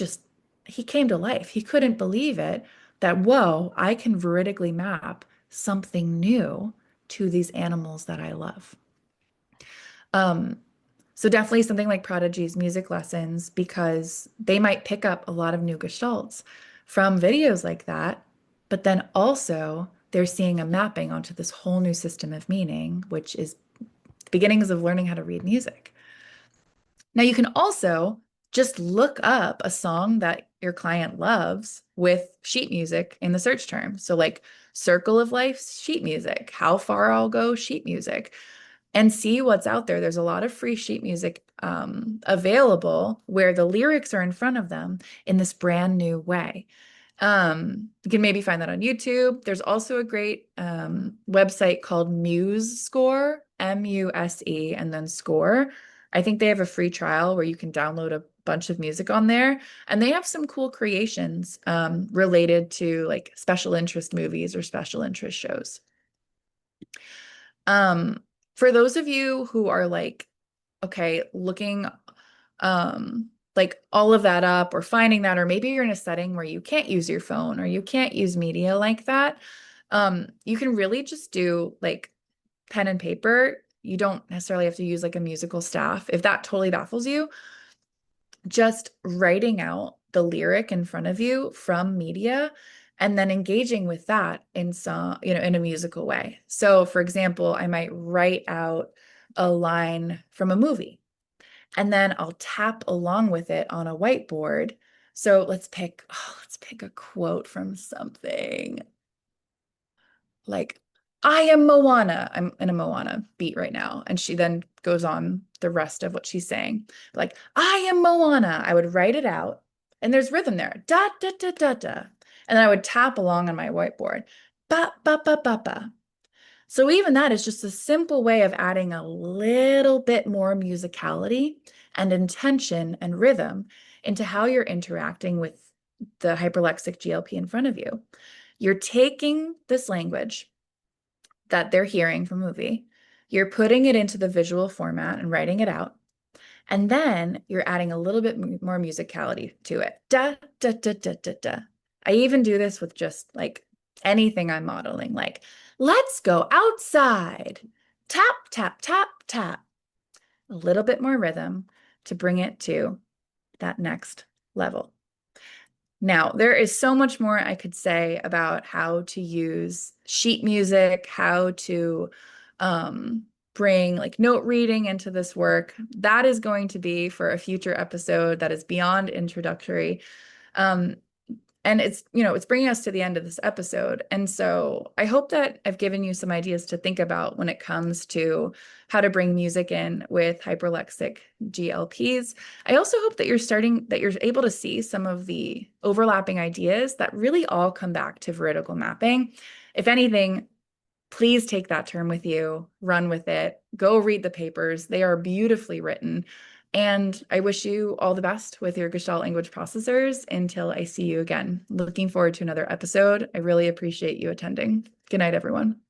came to life. He couldn't believe it that, whoa, I can veridically map something new to these animals that I love. Um, so definitely something like Prodigy's music lessons, because they might pick up a lot of new gestalts from videos like that, but then also they're seeing a mapping onto this whole new system of meaning, which is the beginnings of learning how to read music. Now you can also just look up a song that your client loves with sheet music in the search term. So like Circle of Life sheet music, How Far I'll Go sheet music, and see what's out there. There's a lot of free sheet music available where the lyrics are in front of them in this brand new way. You can maybe find that on YouTube. There's also a great website called Muse Score, Muse, and then Score. I think they have a free trial where you can download a bunch of music on there, and they have some cool creations related to like special interest movies or special interest shows. Um, for those of you who are like, okay, looking like all of that up or finding that, or maybe you're in a setting where you can't use your phone or you can't use media like that, you can really just do like pen and paper. You don't necessarily have to use like a musical staff. If that totally baffles you, just writing out the lyric in front of you from media and then engaging with that in some, in a musical way. So for example, I might write out a line from a movie and then I'll tap along with it on a whiteboard. So let's pick a quote from something like, I am Moana. I'm in a Moana beat right now. And she then goes on the rest of what she's saying. Like, I am Moana. I would write it out and there's rhythm there. Da, da, da, da, da. And then I would tap along on my whiteboard. Ba, ba, ba, ba, ba. So even that is just a simple way of adding a little bit more musicality and intention and rhythm into how you're interacting with the hyperlexic GLP in front of you. You're taking this language that they're hearing from a movie, you're putting it into the visual format and writing it out, and then you're adding a little bit more musicality to it. Da, da, da, da, da, da. I even do this with just like anything I'm modeling, like, let's go outside. Tap, tap, tap, tap. A little bit more rhythm to bring it to that next level. Now, there is so much more I could say about how to use sheet music, how to bring like note reading into this work. That is going to be for a future episode that is beyond introductory. And it's bringing us to the end of this episode. And so I hope that I've given you some ideas to think about when it comes to how to bring music in with hyperlexic GLPs. I also hope that you're able to see some of the overlapping ideas that really all come back to veridical mapping. If anything, Please take that term with you, run with it, go read the papers. They are beautifully written. And I wish you all the best with your Gestalt language processors until I see you again. Looking forward to another episode. I really appreciate you attending. Good night, everyone.